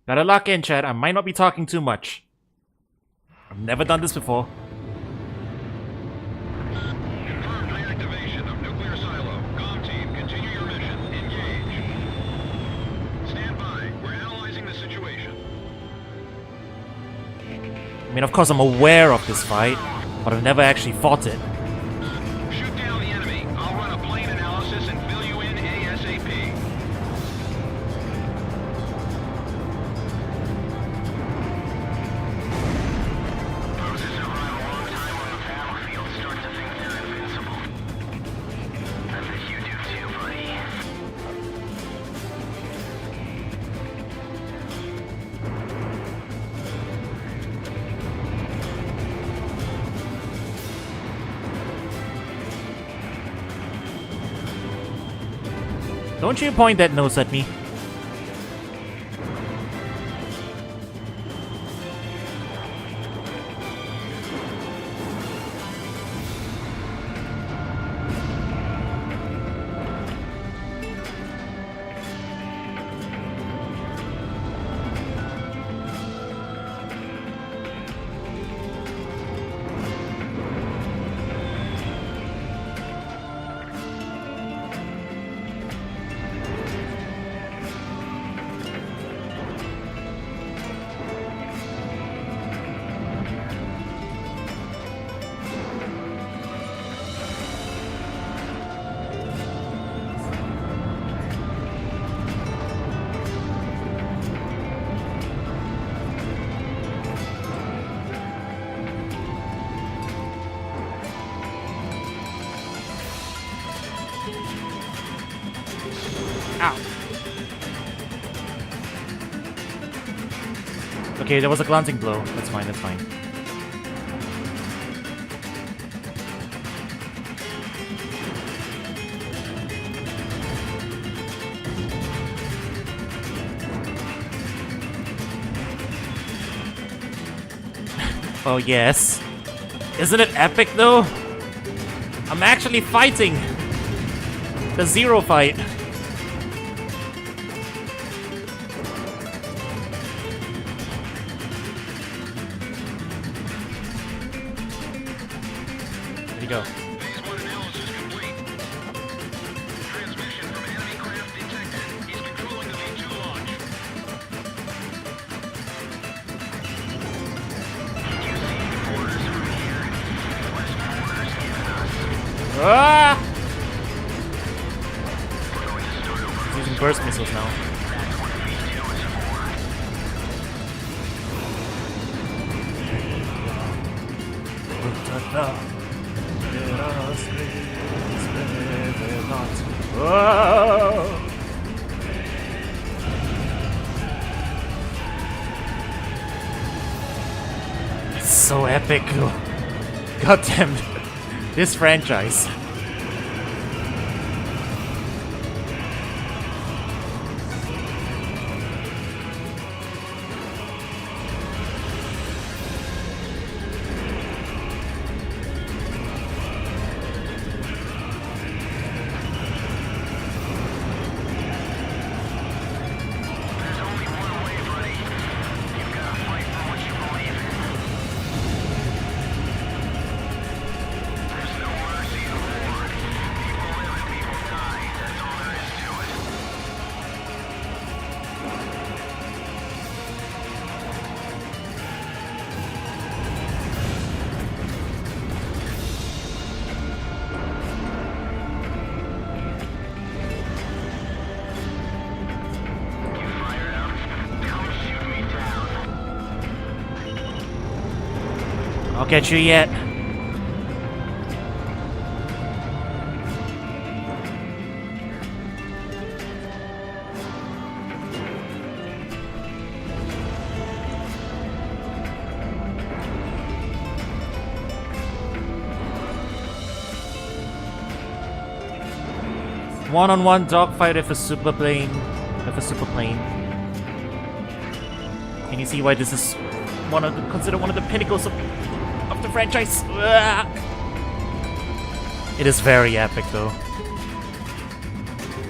Gotta lock in, chat. I might not be talking too much. I've never done this before. Confirmed reactivation of nuclear silo. Comm team, continue your mission. Engage. Stand by. We're analyzing the situation. I mean, of course, I'm aware of this fight, but I've never actually fought it. Shoot down the enemy. I'll run a plane analysis and fill you in ASAP. Those who survive a long time on the battlefield start to think they're invincible. I bet you do too, buddy. Don't you point that nose at me. Ow. Okay, there was a glancing blow. That's fine, that's fine. Oh, yes. Isn't it epic, though? I'm actually fighting the Zero fight. There you go. Phase 1 analysis complete. Transmission from enemy craft detected. He's controlling the V2 launch. Did you see the orders from here? Less orders given us. Ah! We're going to start over. He's using burst missiles now. That's what V2 is for. So epic. God damn this franchise. There's only one way, buddy. You've got to fight for what you believe in. There's no mercy aboard. People live and people die. That's all there is to it. You fired up? Come shoot me down. I'll get you yet. One-on-one dogfight with a super plane. Can you see why this is considered one of the pinnacles of the franchise? Ugh. It is very epic, though.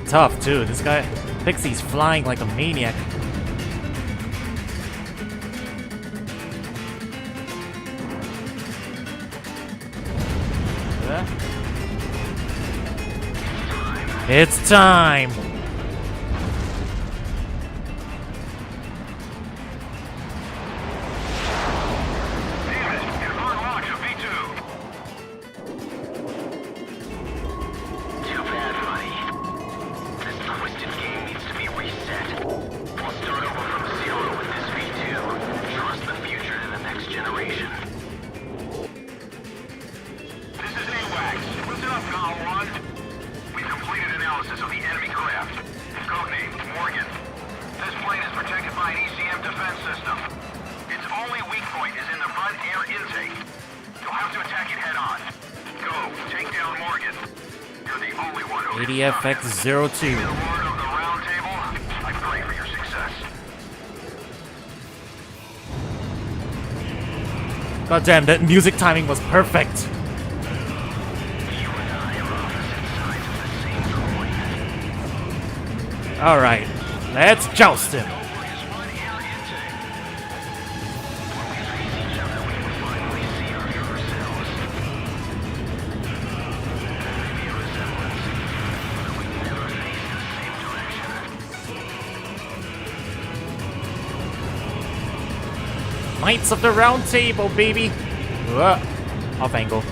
Tough too. This guy Pixie's flying like a maniac. It's time! ADFX-02. God damn, that music timing was perfect. Alright, let's joust him. Knights of the Round Table, baby! Off angle.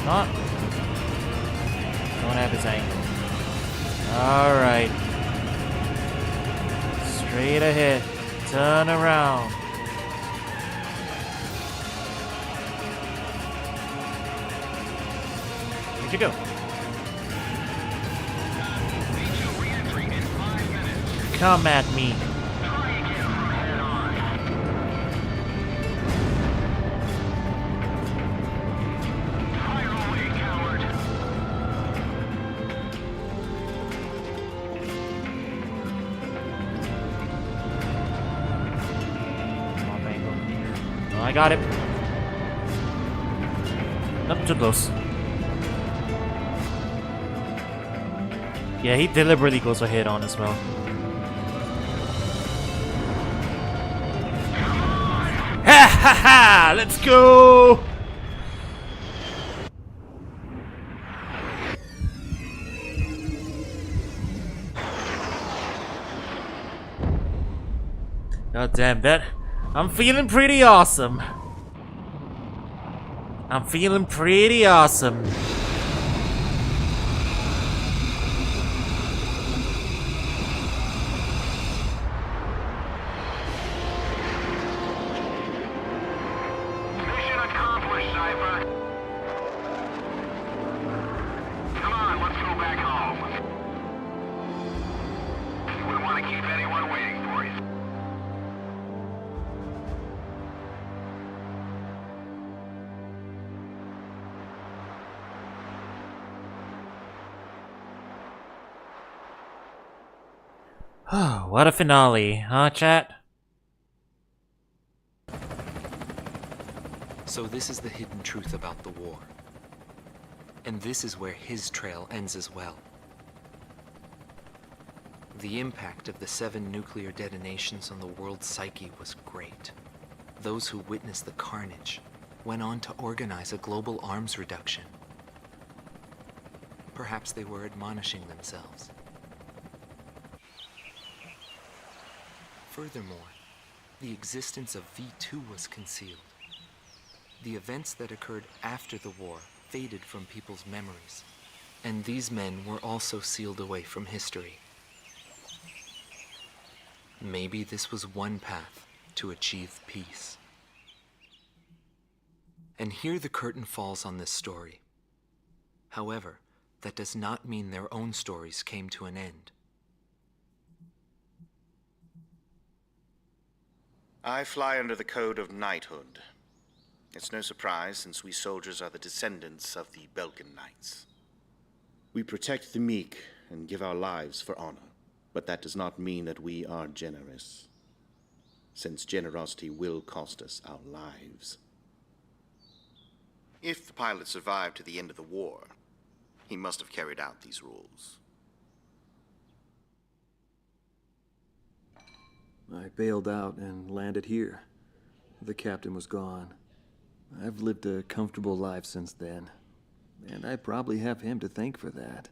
Not. Don't have his angle. Alright. Straight ahead. Turn around. Where'd you go? Come at me. Oh, I got it. Nope, too close. Yeah, he deliberately goes for head on as well. Ha ha! Let's go! God damn that. I'm feeling pretty awesome. I'm feeling pretty awesome. Oh, what a finale, huh, chat? So this is the hidden truth about the war. And this is where his trail ends as well. The impact of the 7 nuclear detonations on the world's psyche was great. Those who witnessed the carnage went on to organize a global arms reduction. Perhaps they were admonishing themselves. Furthermore, the existence of V2 was concealed. The events that occurred after the war faded from people's memories, and these men were also sealed away from history. Maybe this was one path to achieve peace. And here the curtain falls on this story. However, that does not mean their own stories came to an end. I fly under the code of knighthood. It's no surprise, since we soldiers are the descendants of the Belkan Knights. We protect the meek and give our lives for honor, but that does not mean that we are generous, since generosity will cost us our lives. If the pilot survived to the end of the war, he must have carried out these rules. I bailed out and landed here. the captain was gone. I've lived a comfortable life since then, and I probably have him to thank for that.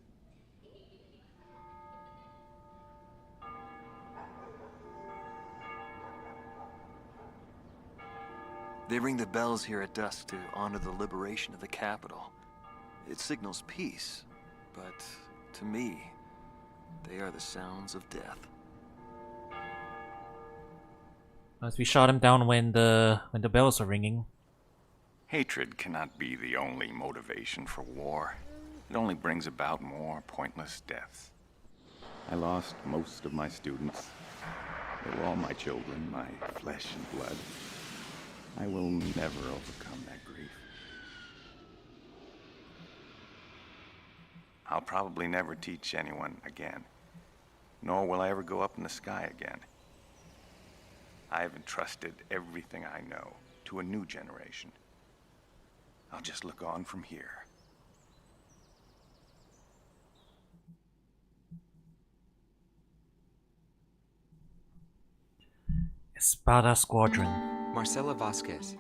They ring the bells here at dusk to honor the liberation of the capital. It signals peace, but to me, they are the sounds of death. As we shot him down when the bells are ringing. Hatred cannot be the only motivation for war. It only brings about more pointless deaths. I lost most of my students. They were all my children, my flesh and blood. I will never overcome that grief. I'll probably never teach anyone again, nor will I ever go up in the sky again. I have entrusted everything I know to a new generation. I'll just look on from here. Espada Squadron. Marcela Vasquez,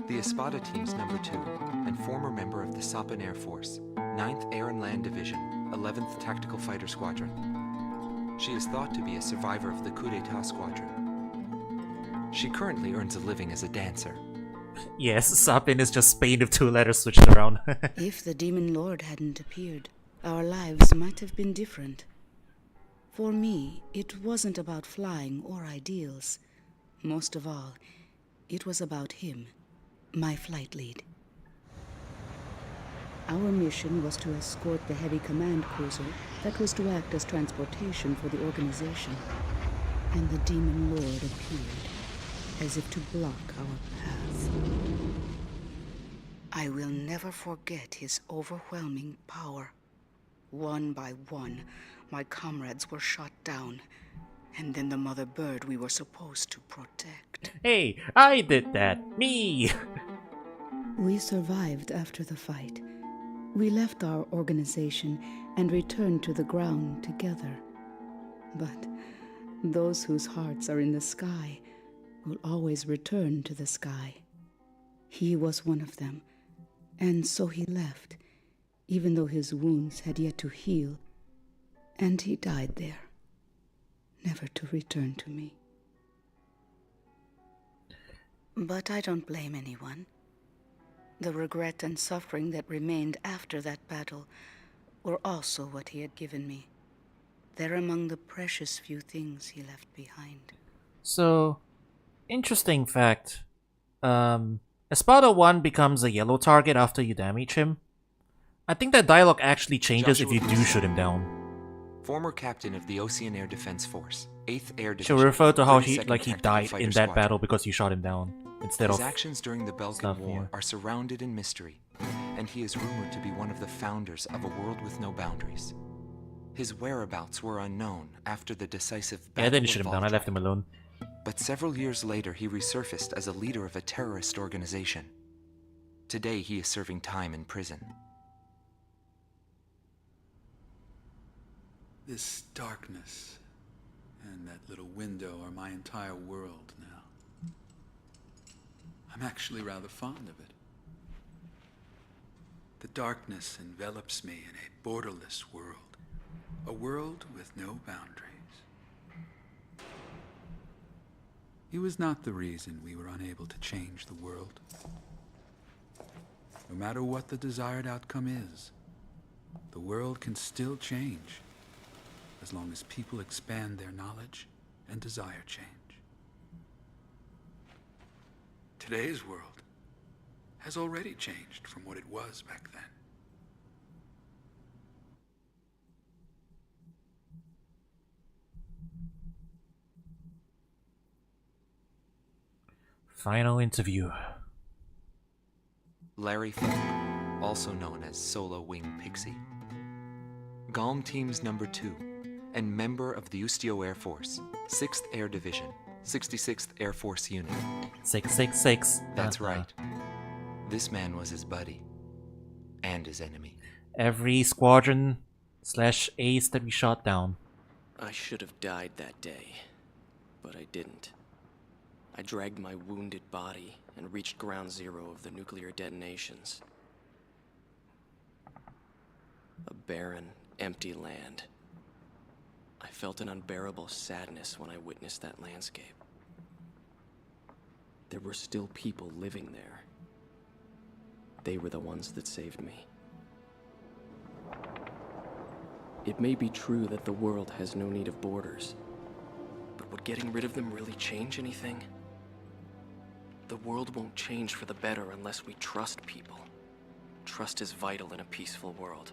the Espada Team's number 2, and former member of the Sapan Air Force, 9th Air and Land Division, 11th Tactical Fighter Squadron. She is thought to be a survivor of the Coup d'etat Squadron. She currently earns a living as a dancer. Yes, Sapin is just Spain with 2 letters switched around. If the Demon Lord hadn't appeared, our lives might have been different. For me, it wasn't about flying or ideals. Most of all, it was about him, my flight lead. Our mission was to escort the heavy command cruiser that was to act as transportation for the organization. And the Demon Lord appeared, as if to block our path. I will never forget his overwhelming power. One by one, my comrades were shot down, and then the mother bird we were supposed to protect. Hey, I did that. Me! We survived after the fight. We left our organization and returned to the ground together. But those whose hearts are in the sky will always return to the sky. He was one of them, and so he left, even though his wounds had yet to heal, and he died there, never to return to me. But I don't blame anyone. The regret and suffering that remained after that battle were also what he had given me. They're among the precious few things he left behind. So, interesting fact. Espada 1 becomes a yellow target after you damage him. I think that dialogue actually changes if you do shoot him down. Former captain of the Ocean Air Defense Force, 8th Air She'll Division. refer to how he 32nd like he Tactical died Fighter in that Squadron. battle because you shot him down instead His of actions during the Belkan stuff, War yeah. are surrounded in mystery, and he is rumored to be one of the founders of a world with no boundaries. His whereabouts were unknown after the decisive Yeah, I battle didn't of shoot him down. I left him Valtryek. alone. But several years later, he resurfaced as a leader of a terrorist organization. Today, he is serving time in prison. This darkness and that little window are my entire world now. I'm actually rather fond of it. The darkness envelops me in a borderless world, a world with no boundaries. He was not the reason we were unable to change the world. No matter what the desired outcome is, the world can still change, as long as people expand their knowledge and desire change. Today's world has already changed from what it was back then. Final interview. Larry Falk, also known as Solo Wing Pixie. GALM Team's number 2, and member of the Ustio Air Force, 6th Air Division, 66th Air Force Unit. 666. That's right. This man was his buddy, and his enemy. Every squadron / ace that we shot down. I should have died that day, but I didn't. I dragged my wounded body and reached ground zero of the nuclear detonations. A barren, empty land. I felt an unbearable sadness when I witnessed that landscape. There were still people living there. They were the ones that saved me. It may be true that the world has no need of borders, but would getting rid of them really change anything? The world won't change for the better unless we trust people. Trust is vital in a peaceful world.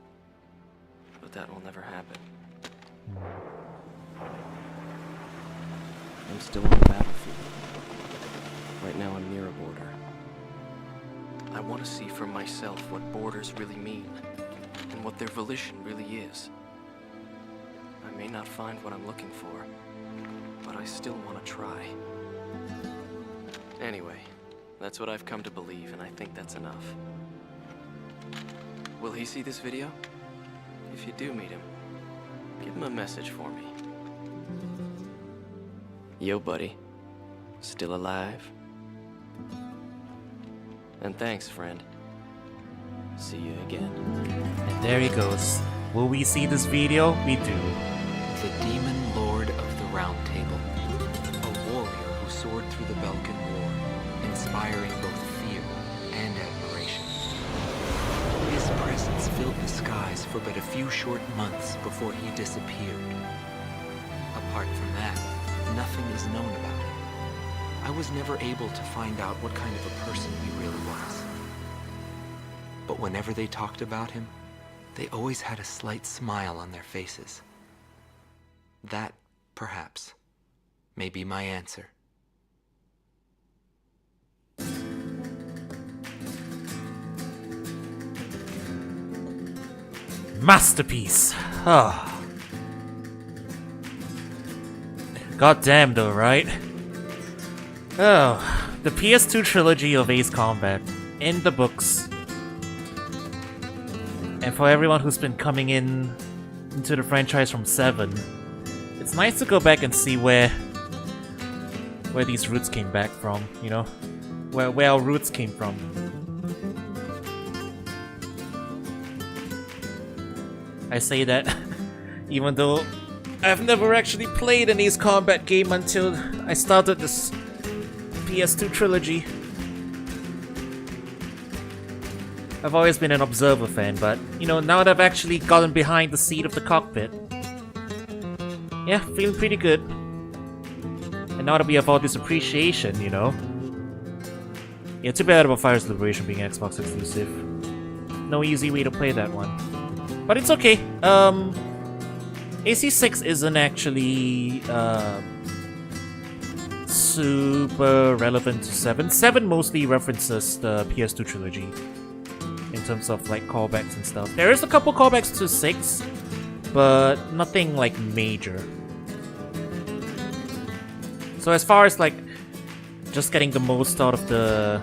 But that will never happen. I'm still on the battlefield. Right now I'm near a border. I want to see for myself what borders really mean, and what their volition really is. I may not find what I'm looking for, but I still want to try. Anyway, that's what I've come to believe, and I think that's enough. Will he see this video? If you do meet him, give him a message for me. Yo, buddy. Still alive? And thanks, friend. See you again. And there he goes. Will we see this video? We do. The Demon Lord of the Round Table. A warrior who soared through the Belkan War, inspiring both fear and admiration. His presence filled the skies for but a few short months before he disappeared. Apart from that, nothing is known about him. I was never able to find out what kind of a person he really was. But whenever they talked about him, they always had a slight smile on their faces. That, perhaps, may be my answer. Masterpiece. Oh. God damn though, right? Oh, the PS2 trilogy of Ace Combat in the books. And for everyone who's been coming into the franchise from 7, it's nice to go back and see where these roots came back from, you know? Where our roots came from. I say that even though I've never actually played an Ace Combat game until I started this PS2 trilogy. I've always been an Observer fan, but, you know, now that I've actually gotten behind the seat of the cockpit, yeah, feeling pretty good. And now that we have all this appreciation, you know. Yeah, too bad about Fire's Liberation being Xbox exclusive. No easy way to play that one. But it's okay. AC6 isn't actually super relevant to 7. 7 mostly references the PS2 trilogy in terms of like callbacks and stuff. There is a couple callbacks to 6, but nothing like major. So as far as like just getting the most out of the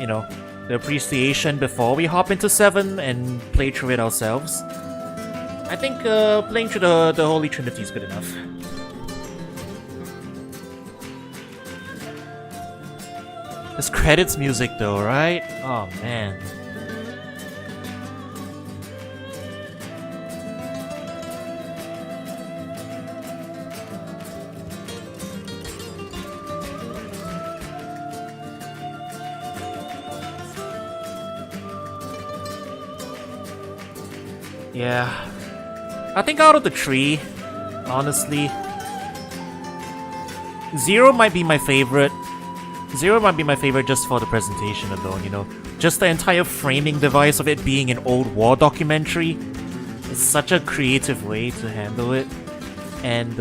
you know, the appreciation before we hop into 7 and play through it ourselves, I think playing through the Holy Trinity is good enough. This credits music though, right? Oh man. Yeah. I think out of the 3, honestly, 0 might be my favorite. 0 might be my favorite just for the presentation alone, you know. Just the entire framing device of it being an old war documentary is such a creative way to handle it. And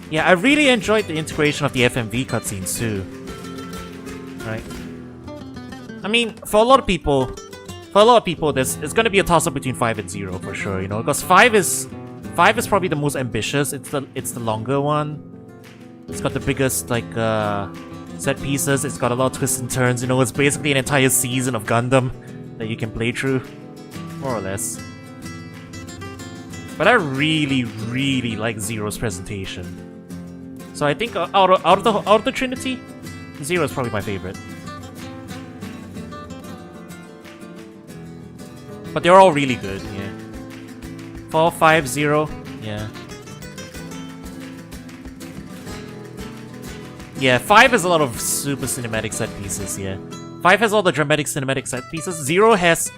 yeah, I really enjoyed the integration of the FMV cutscenes too. Right? I mean, for a lot of people, it's gonna be a toss-up between 5 and 0 for sure, you know, because 5 is probably the most ambitious. It's the longer one. It's got the biggest like set pieces. It's got a lot of twists and turns. You know, it's basically an entire season of Gundam that you can play through, more or less. But I really, really like Zero's presentation. So I think out of the Trinity, Zero is probably my favorite. But they're all really good, yeah. 4, 5, 0, yeah. Yeah, 5 has a lot of super cinematic set pieces, yeah. 5 has all the dramatic cinematic set pieces. 0 has...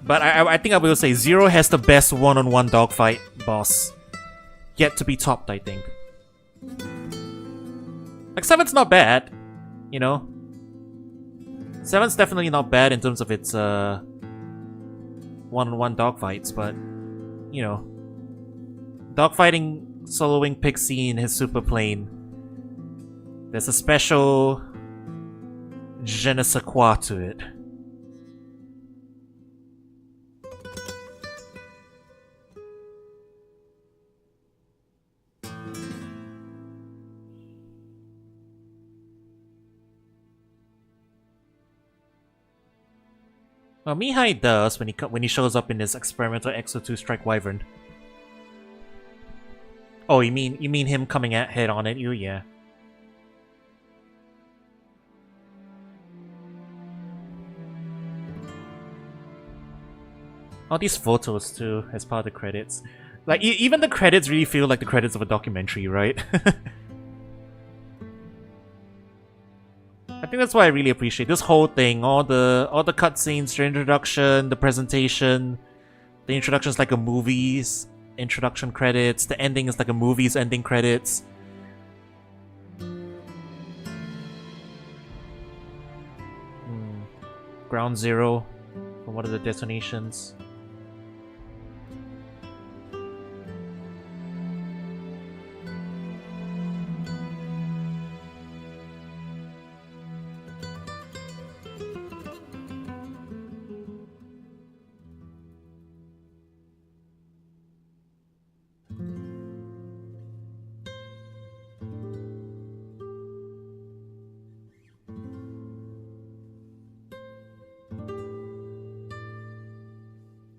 But I think I will say 0 has the best one-on-one dogfight boss yet to be topped, I think. Like, 7's not bad, you know? 7's definitely not bad in terms of its one-on-one dogfights, but, you know, dogfighting soloing Pixie in his super plane, there's a special je ne sais quoi to it. Well, Mihai does when he shows up in his experimental Exo-2 Strike Wyvern. Oh, you mean him coming head on at you? Yeah. All these photos too, as part of the credits. Like even the credits really feel like the credits of a documentary, right? I think that's why I really appreciate this whole thing. All the cutscenes, the introduction, the presentation. The introduction is like a movie's introduction credits. The ending is like a movie's ending credits. Ground Zero from one of the detonations.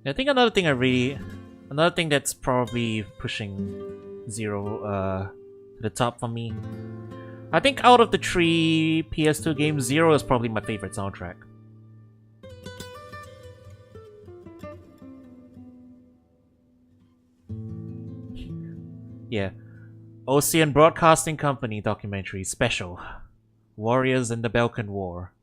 I think another thing that's probably pushing Zero to the top for me. I think out of the 3 PS2 games, Zero is probably my favorite soundtrack. Yeah. Ocean Broadcasting Company documentary special. Warriors in the Belkan War.